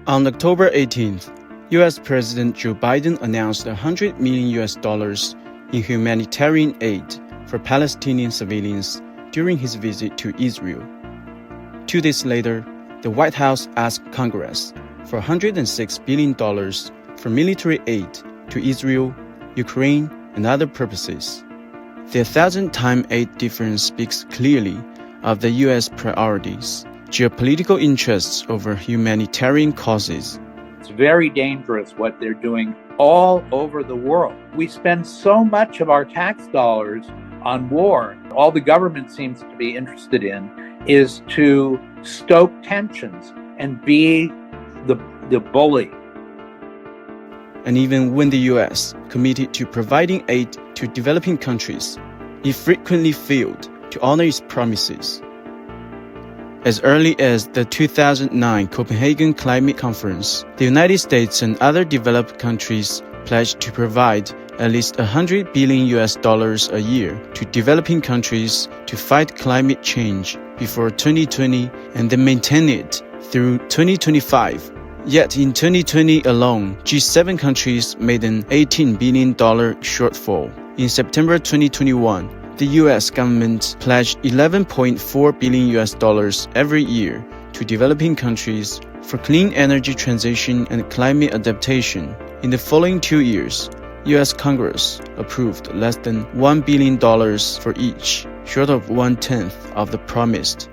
On October 18th, U.S. President Joe Biden announced $100 million in humanitarian aid for Palestinian civilians during his visit to Israel. 2 days later, the White House asked Congress for $106 billion for military aid to Israel, Ukraine, and other purposes. The 1,000-time aid difference speaks clearly of the U.S. priorities, geopolitical interests over humanitarian causes. It's very dangerous what they're doing all over the world. We spend so much of our tax dollars on war. All the government seems to be interested in is to stoke tensions and be the bully. And even when the U.S. committed to providing aid to developing countries, it frequently failed to honor its promises. As early as the 2009 Copenhagen Climate Conference, the United States and other developed countries pledged to provide at least $100 billion a year to developing countries to fight climate change before 2020 and then maintain it through 2025. Yet in 2020 alone, G7 countries made an $18 billion shortfall. In September 2021, the U.S. government pledged $11.4 billion every year to developing countries for clean energy transition and climate adaptation. In the following 2 years, U.S. Congress approved less than $1 billion for each, short of 1/10 of the promised